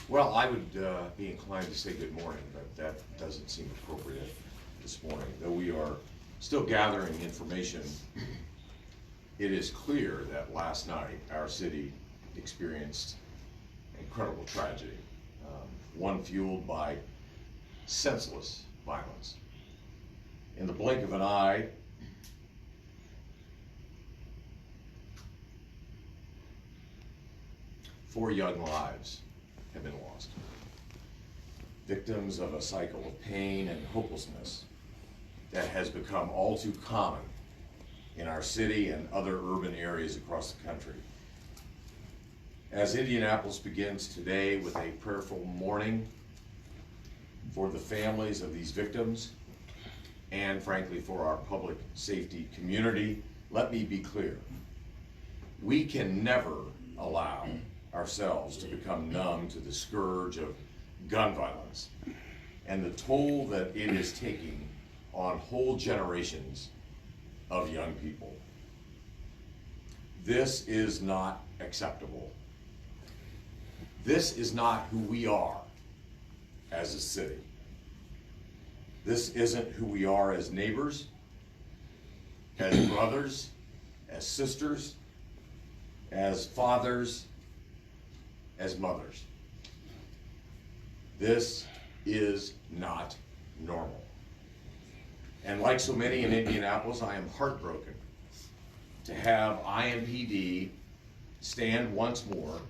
Well, I would be inclined to say good morning, but that doesn't seem appropriate this morning. Though we are still gathering information, it is clear that last night our city experienced incredible tragedy, one fueled by senseless violence. In the blink of an eye, four young lives have been lost, victims of a cycle of pain and hopelessness that has become all too common in our city and other urban areas across the country. As Indianapolis begins today with a prayerful mourning for the families of these victims and frankly for our public safety community, let me be clear. We can never allow ourselves to become numb to the scourge of gun violence and the toll that it is taking on whole generations of young people. This is not acceptable. This is not who we are as a city. This isn't who we are as neighbors, as brothers, as sisters, as fathers, as mothers. This is not normal. And like so many in Indianapolis, I am heartbroken to have IMPD stand once more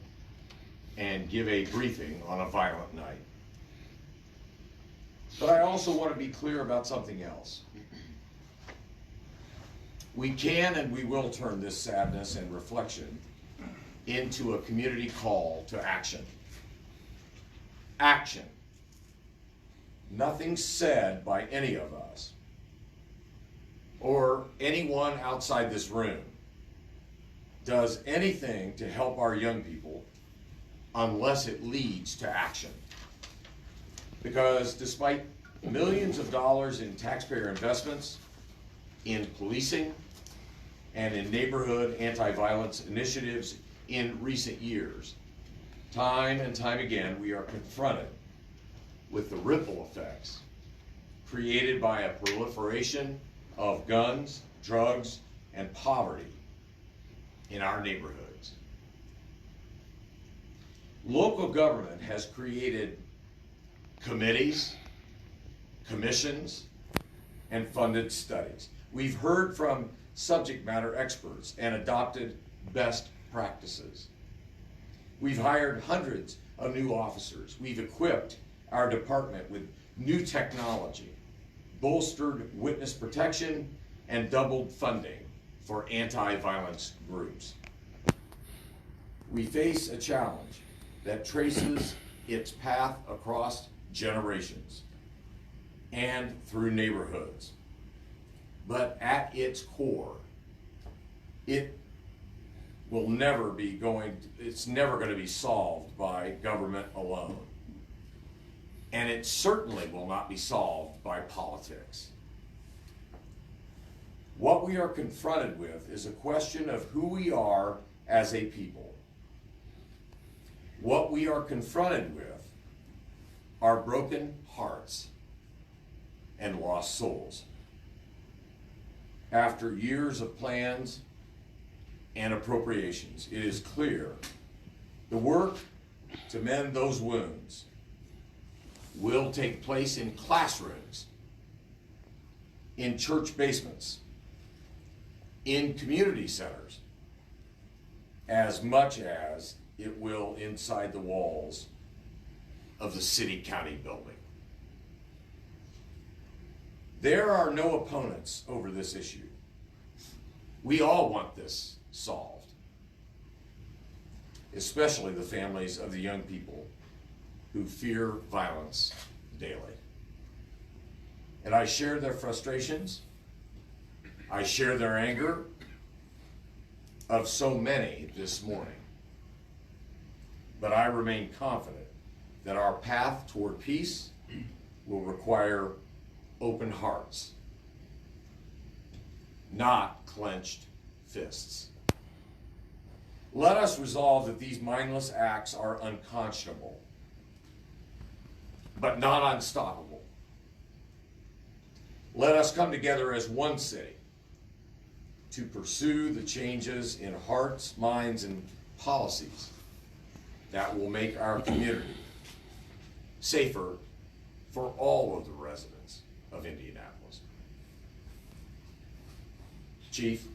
and give a briefing on a violent night. But I also want to be clear about something else. We can and we will turn this sadness and reflection into a community call to action. Action. Nothing said by any of us or anyone outside this room does anything to help our young people unless it leads to action. Because despite millions of dollars in taxpayer investments in policing and in neighborhood anti-violence initiatives in recent years, time and time again we are confronted with the ripple effects created by a proliferation of guns, drugs, and poverty in our neighborhoods. Local government has created committees, commissions, and funded studies. We've heard from subject matter experts and adopted best practices. We've hired hundreds of new officers. We've equipped our department with new technology, bolstered witness protection, and doubled funding for anti-violence groups. We face a challenge that traces its path across generations and through neighborhoods. But at its core, it's never going to be solved by government alone. And it certainly will not be solved by politics. What we are confronted with is a question of who we are as a people. What we are confronted with are broken hearts and lost souls. After years of plans and appropriations, it is clear the work to mend those wounds will take place in classrooms, in church basements, in community centers, as much as it will inside the walls of the city-county building. There are no opponents over this issue. We all want this solved, especially the families of the young people who fear violence daily. And I share their frustrations. I share their anger of so many this morning. But I remain confident that our path toward peace will require open hearts, not clenched fists. Let us resolve that these mindless acts are unconscionable but not unstoppable. Let us come together as one city to pursue the changes in hearts, minds, and policies that will make our community safer for all of the residents of Indianapolis. Chief.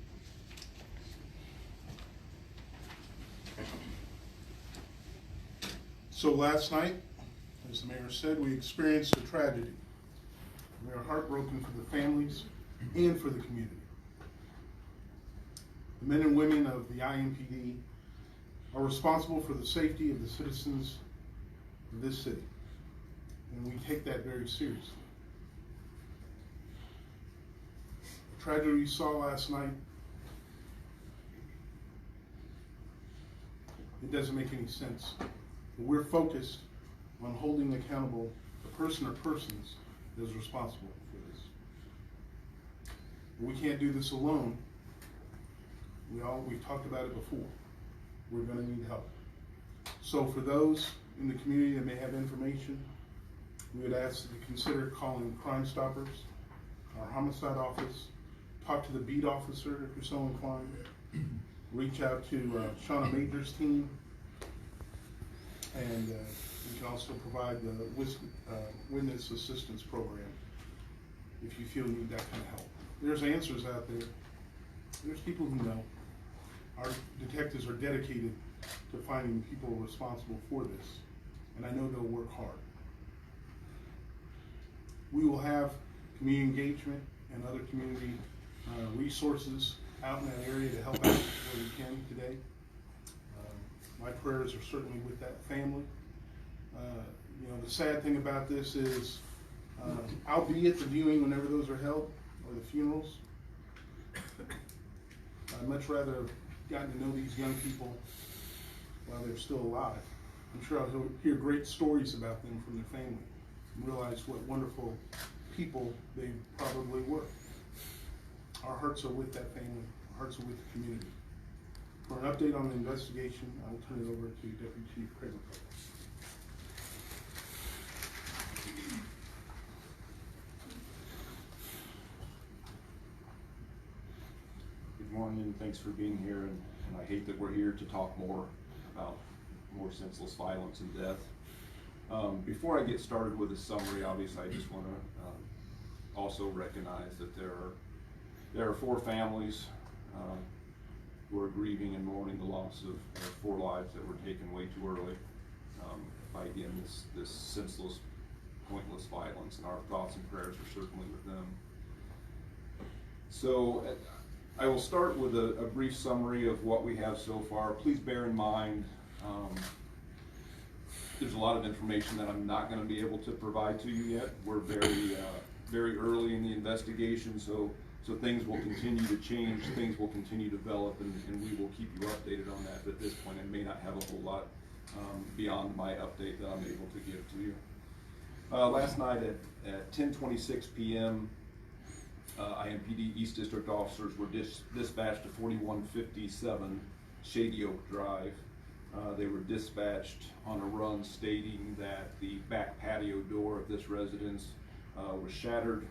So last night, as the mayor said, we experienced a tragedy. We are heartbroken for the families and for the community. The men and women of the IMPD are responsible for the safety of the citizens of this city, and we take that very seriously. The tragedy we saw last night, it doesn't make any sense. But we're focused on holding accountable the person or persons that is responsible for this. But we can't do this alone. We've talked about it before. We're going to need help. So for those in the community that may have information, we would ask that you consider calling Crime Stoppers, our homicide office, talk to the beat officer if you're so inclined, reach out to Shauna Major's team, and we can also provide the witness assistance program if you feel you need that kind of help. There's answers out there. There's people who know. Our detectives are dedicated to finding people responsible for this, and I know they'll work hard. We will have community engagement and other community resources out in that area to help out where we can today. My prayers are certainly with that family. You know, the sad thing about this is I'll be at the viewing whenever those are held, or the funerals. I'd much rather have gotten to know these young people while they're still alive. I'm sure I'll hear great stories about them from their family and realize what wonderful people they probably were. Our hearts are with that family. Our hearts are with the community. For an update on the investigation, I will turn it over to Deputy Chief Craig McCullough. Good morning, and thanks for being here. And I hate that we're here to talk more about more senseless violence and death. Before I get started with a summary, obviously, I just want to also recognize that there are 4 families who are grieving and mourning the loss of 4 lives that were taken way too early by, again, this senseless, pointless violence, and our thoughts and prayers are certainly with them. So I will start with a brief summary of what we have so far. Please bear in mind there's a lot of information that I'm not going to be able to provide to you yet. We're very early in the investigation, so things will continue to change, things will continue to develop, and we will keep you updated on that. But at this point, I may not have a whole lot beyond my update that I'm able to give to you. Last night at 10:26 p.m., IMPD East District officers were dispatched to 4157 Shady Oak Drive. They were dispatched on a run stating that the back patio door of this residence was shattered,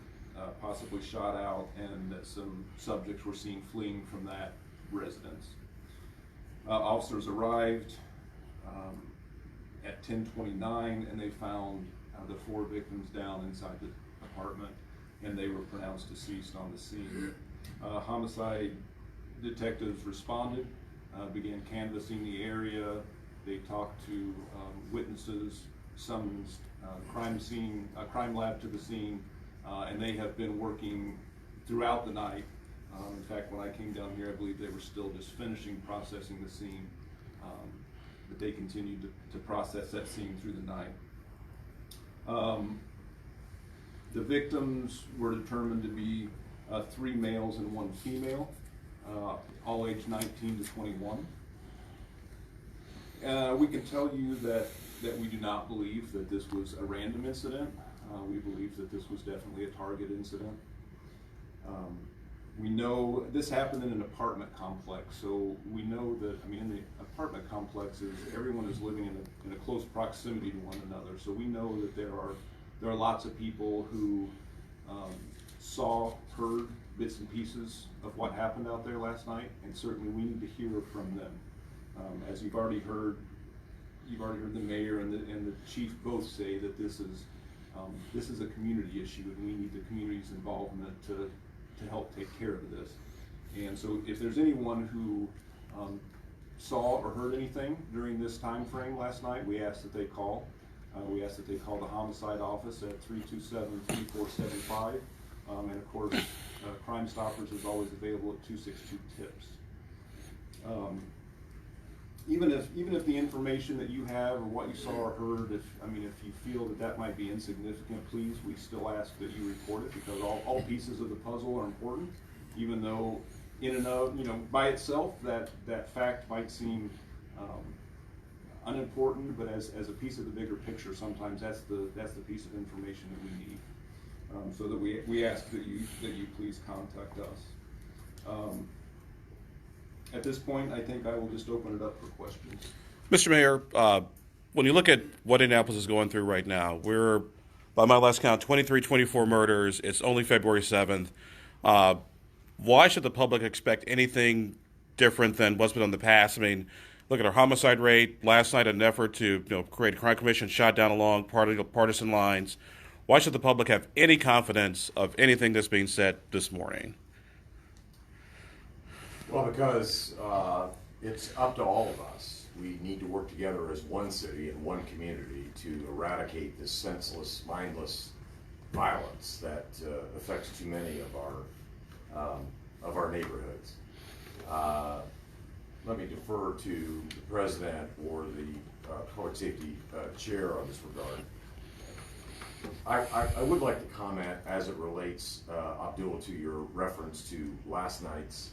possibly shot out, and that some subjects were seen fleeing from that residence. Officers arrived at 10:29, and they found the 4 victims down inside the apartment, and they were pronounced deceased on the scene. Homicide detectives responded, began canvassing the area. They talked to witnesses, summoned crime lab to the scene, and they have been working throughout the night. In fact, when I came down here, I believe they were still just finishing processing the scene, but they continued to process that scene through the night. The victims were determined to be 3 males and 1 female, all aged 19 to 21. We can tell you that we do not believe that this was a random incident. We believe that this was definitely a target incident. We know this happened in an apartment complex, so we know that, I mean, in the apartment complexes, everyone is living in a close proximity to one another. So we know that there are lots of people who saw, heard bits and pieces of what happened out there last night, and certainly we need to hear from them. As you've already heard the mayor and the chief both say that this is a community issue, and we need the community's involvement to help take care of this. And so if there's anyone who saw or heard anything during this time frame last night, we ask that they call. We ask that they call the homicide office at 327-3475. And of course, Crime Stoppers is always available at 262-TIPS. Even if the information that you have or what you saw or heard, if you feel that might be insignificant, please, we still ask that you report it, because all pieces of the puzzle are important, even though in and of, by itself, that fact might seem unimportant, but as a piece of the bigger picture, sometimes that's the piece of information that we need. So that we ask that you please contact us. At this point, I think I will just open it up for questions. Mr. Mayor, when you look at what Indianapolis is going through right now, we're, by my last count, 24 murders. It's only February 7th. Why should the public expect anything different than what's been in the past? I mean, look at our homicide rate. Last night, an effort to create a crime commission shot down along partisan lines. Why should the public have any confidence of anything that's being said this morning? Well, because it's up to all of us. We need to work together as one city and one community to eradicate this senseless, mindless violence that affects too many of our neighborhoods. Let me defer to the president or the public safety chair on this regard. I would like to comment as it relates, Abdul, to your reference to last night's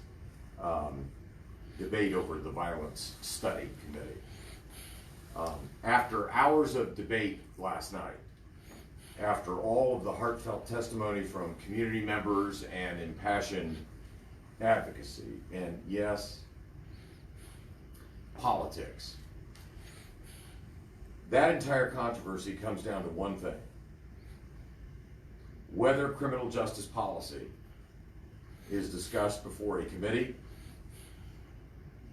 debate over the Violence Study Committee. After hours of debate last night, after all of the heartfelt testimony from community members and impassioned advocacy, and yes, politics, that entire controversy comes down to one thing: whether criminal justice policy is discussed before a committee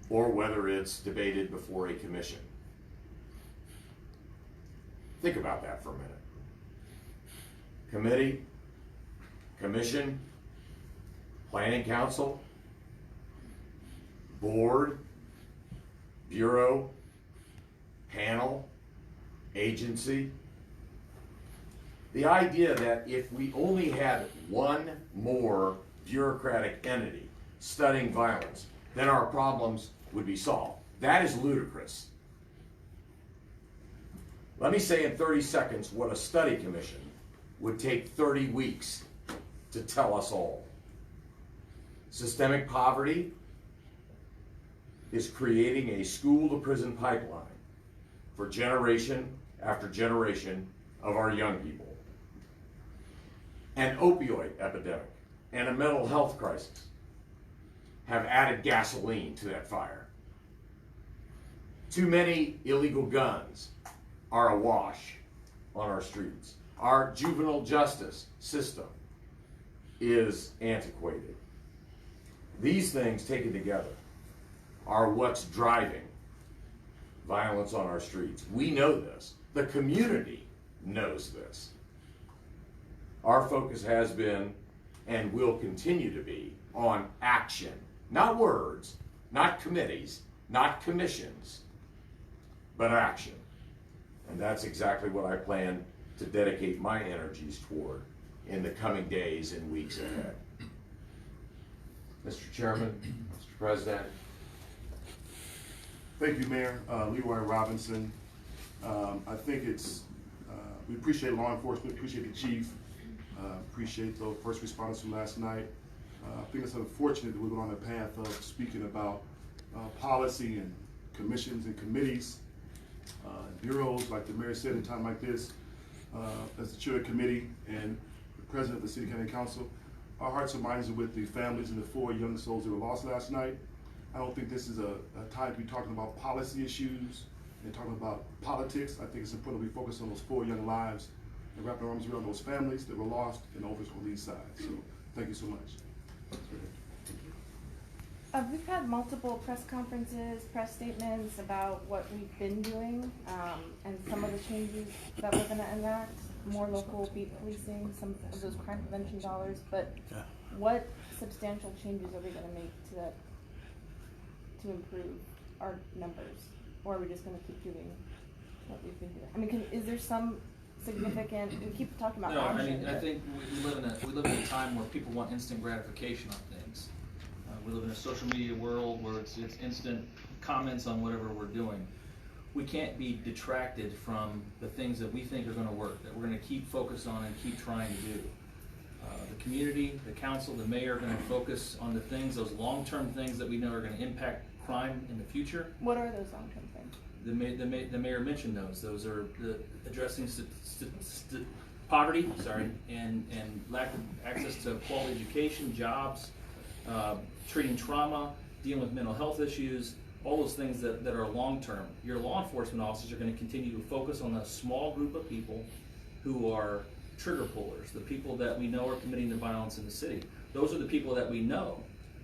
or whether it's debated before a commission. Think about that for a minute. Committee, commission, planning council, board, bureau, panel, agency. The idea that if we only had one more bureaucratic entity studying violence, then our problems would be solved. That is ludicrous. Let me say in 30 seconds what a study commission would take 30 weeks to tell us all. Systemic poverty is creating a school-to-prison pipeline for generation after generation of our young people. An opioid epidemic and a mental health crisis have added gasoline to that fire. Too many illegal guns are awash on our streets. Our juvenile justice system is antiquated. These things taken together are what's driving violence on our streets. We know this. The community knows this. Our focus has been and will continue to be on action, not words, not committees, not commissions, but action. And that's exactly what I plan to dedicate my energies toward in the coming days and weeks ahead. Mr. Chairman, Mr. President. Thank you, Mayor. Leroy Robinson. I think we appreciate law enforcement, appreciate the chief, appreciate the first responders from last night. I think it's unfortunate that we're going on the path of speaking about policy and commissions and committees, bureaus, like the mayor said, in a time like this, as the chair of the committee and the president of the City County Council. our hearts and minds are with the families and the 4 young souls that were lost last night. I don't think this is a time to be talking about policy issues and talking about politics. I think it's important we focus on those 4 young lives and wrap our arms around those families that were lost in the Overscore East side. So thank you so much. We've had multiple press conferences, press statements about what we've been doing, and some of the changes that we're gonna enact, more local beat policing, some of those crime prevention dollars, but what substantial changes are we gonna make to that, to improve our numbers? Or are we just gonna keep doing what we've been doing? I mean, is there some significant, we keep talking about No, I action, mean, I but- think we live in a time where people want instant gratification on things. We live in a social media world where it's instant comments on whatever we're doing. We can't be detracted from the things that we think are gonna work, that we're gonna keep focused on and keep trying to do. The community, the council, the mayor are gonna focus on the things, those long-term things that we know are gonna impact crime in the future. What are those long-term things? The mayor mentioned those. Those are addressing poverty, and lack of access to quality education, jobs, treating trauma, dealing with mental health issues, all those things that are long-term. Your law enforcement officers are going to continue to focus on a small group of people who are trigger pullers, the people that we know are committing the violence in the city. Those are the people that we know,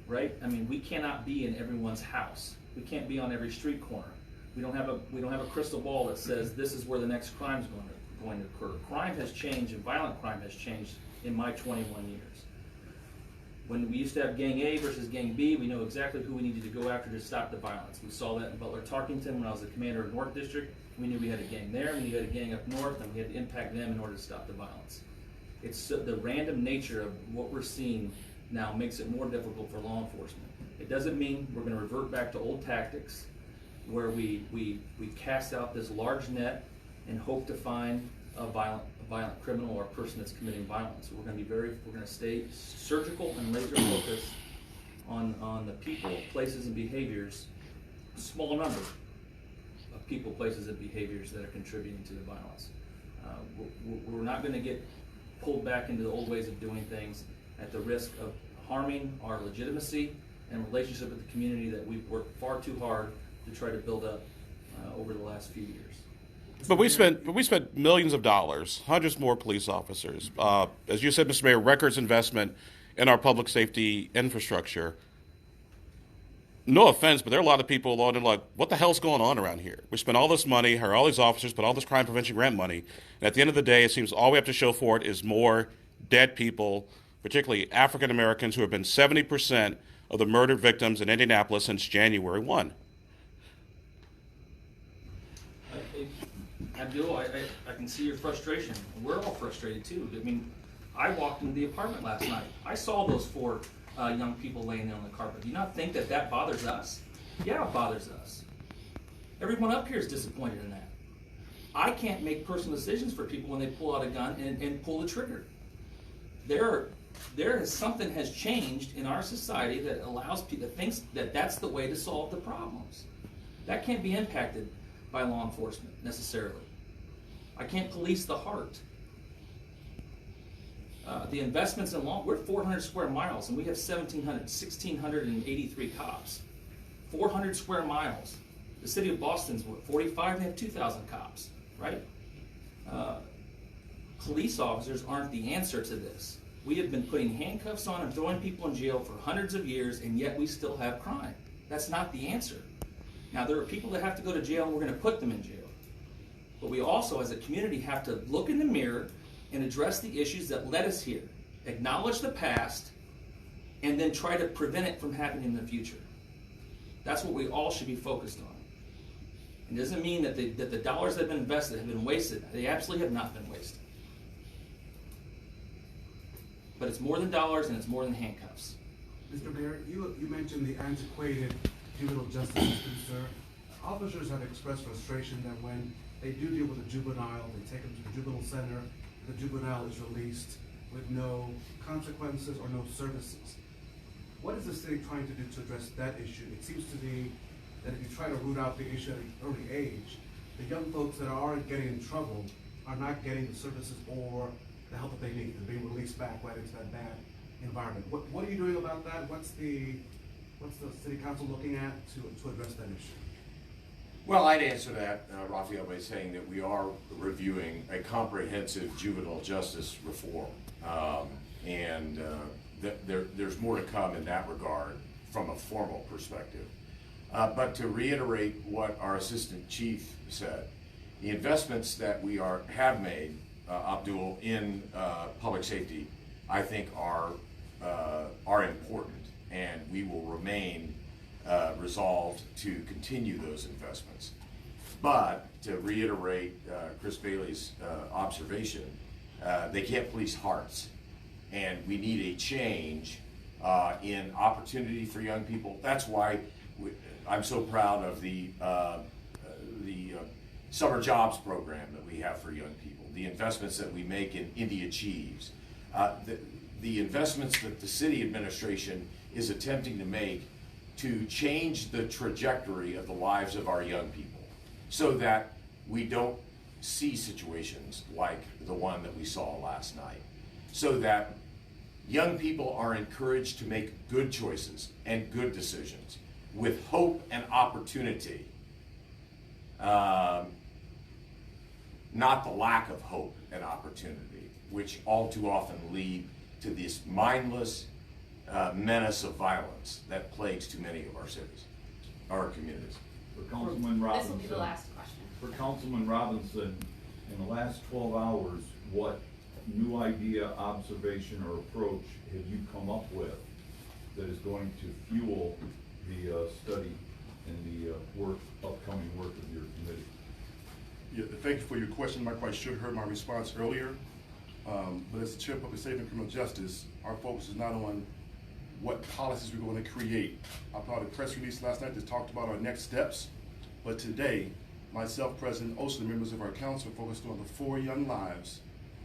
right? I mean, we cannot be in everyone's house. We can't be on every street corner. We don't have a crystal ball that says this is where the next crime is going to occur. Crime has changed, and violent crime has changed in my 21 years. When we used to have Gang A versus Gang B, we know exactly who we needed to go after to stop the violence. We saw that in Butler-Tarkington when I was the commander of North District. We knew we had a gang there, we knew we had a gang up north, and we had to impact them in order to stop the violence. It's the random nature of what we're seeing now makes it more difficult for law enforcement. It doesn't mean we're going to revert back to old tactics where we cast out this large net and hope to find a violent criminal or a person that's committing violence. We're going to stay surgical and laser focused on the people, places, and behaviors, a small number of people, places, and behaviors that are contributing to the violence. We're not going to get pulled back into the old ways of doing things at the risk of harming our legitimacy and relationship with the community that we've worked far too hard to try to build up over the last few years. But we spent millions of dollars, hundreds more police officers. As you said, Mr. Mayor, records investment in our public safety infrastructure. No offense, but there are a lot of people along and like, what the hell's going on around here? We spent all this money, hired all these officers, put all this crime prevention grant money, and at the end of the day, it seems all we have to show for it is more dead people, particularly African Americans, who have been 70% of the murdered victims in Indianapolis since January 1. Abdul, I can see your frustration. We're all frustrated too. I mean, I walked into the apartment last night. I saw those 4 young people laying there on the carpet. Do you not think that bothers us? Yeah, it bothers us. Everyone up here is disappointed in that. I can't make personal decisions for people when they pull out a gun and pull the trigger. Something has changed in our society that allows people that thinks that that's the way to solve the problems. That can't be impacted by law enforcement necessarily. I can't police the heart. The investments in law, we're 400 square miles and we have 1,683 cops. 400 square miles. The city of Boston's what, 45, they have 2,000 cops, right? Police officers aren't the answer to this. We have been putting handcuffs on and throwing people in jail for hundreds of years, and yet we still have crime. That's not the answer. Now, there are people that have to go to jail, and we're going to put them in jail. But we also, as a community, have to look in the mirror and address the issues that led us here, acknowledge the past, and then try to prevent it from happening in the future. That's what we all should be focused on. It doesn't mean that the dollars that have been invested have been wasted. They absolutely have not been wasted. But it's more than dollars and it's more than handcuffs. Mr. Mayor, you mentioned the antiquated juvenile justice system, sir. Officers have expressed frustration that when they do deal with a juvenile, they take them to the juvenile center, the juvenile is released with no consequences or no services. What is the city trying to do to address that issue? It seems to be that if you try to root out the issue at an early age, the young folks that are getting in trouble are not getting the services or the help that they need. They're being released back right into that bad environment. What are you doing about that? What's the city council looking at to address that issue? Well, I'd answer that, Raphael, by saying that we are reviewing a comprehensive juvenile justice reform. There's more to come in that regard from a formal perspective. But to reiterate what our assistant chief said, the investments that we have made, Abdul, in public safety, I think are important, and we will remain resolved to continue those investments. But to reiterate Chris Bailey's observation, they can't police hearts, and we need a change in opportunity for young people. That's why I'm so proud of the summer jobs program that we have for young people, the investments that we make in Indy Achieves, the investments that the city administration is attempting to make to change the trajectory of the lives of our young people so that we don't see situations like the one that we saw last night, so that young people are encouraged to make good choices and good decisions with hope and opportunity, not the lack of hope and opportunity, which all too often lead to this mindless menace of violence that plagues too many of our cities, our communities. For Councilman Robinson. This will be the last question. For Councilman Robinson, in the last 12 hours, what new idea, observation, or approach have you come up with that is going to fuel the study and the upcoming work of your committee? Yeah, thank you for your question. Mike quite should have heard my response earlier. But as the Chair of Public Safety and Criminal Justice, our focus is not on what policies we're going to create. I put out a press release last night that talked about our next steps. But today, myself, President Osili, members of our council are focused on the 4 young lives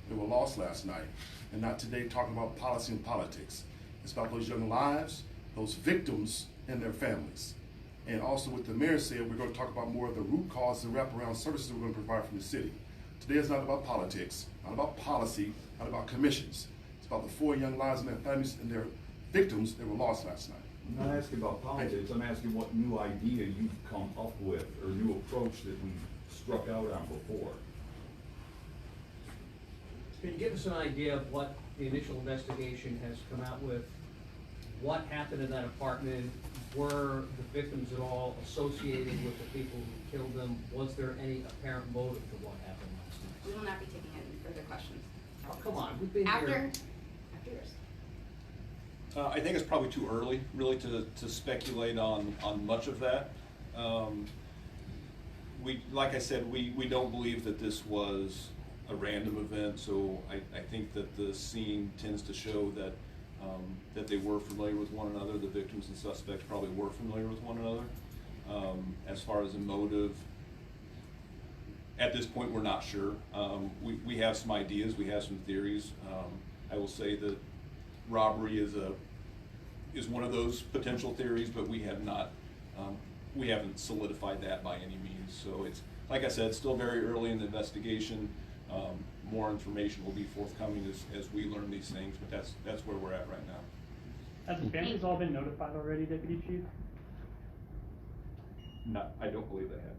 that were lost last night. And not today talking about policy and politics. It's about those young lives, those victims, and their families. And also what the mayor said, we're going to talk about more of the root cause and wraparound services we're going to provide from the city. Today is not about politics, not about policy, not about commissions. It's about the 4 young lives and their families and their victims that were lost last night. I'm not asking about politics, I'm asking what new idea you've come up with or new approach that we struck out on before. Can you give us an idea of what the initial investigation has come out with? What happened in that apartment? Were the victims at all associated with the people who killed them? Was there any apparent motive to what happened last night? We will not be taking any further questions. Oh, come on, we've been After here. yours. I think it's probably too early, really, to speculate on much of that. Like I said, we don't believe that this was a random event, so I think that the scene tends to show that that they were familiar with one another. The victims and suspects probably were familiar with one another. As far as a motive, at this point, we're not sure. We have some ideas, we have some theories. I will say that robbery is one of those potential theories, but we have not, we haven't solidified that by any means. So it's, like I said, still very early in the investigation. More information will be forthcoming as we learn these things, but that's where we're at right now. Have the families all been notified already, Deputy Chief? I don't believe they have.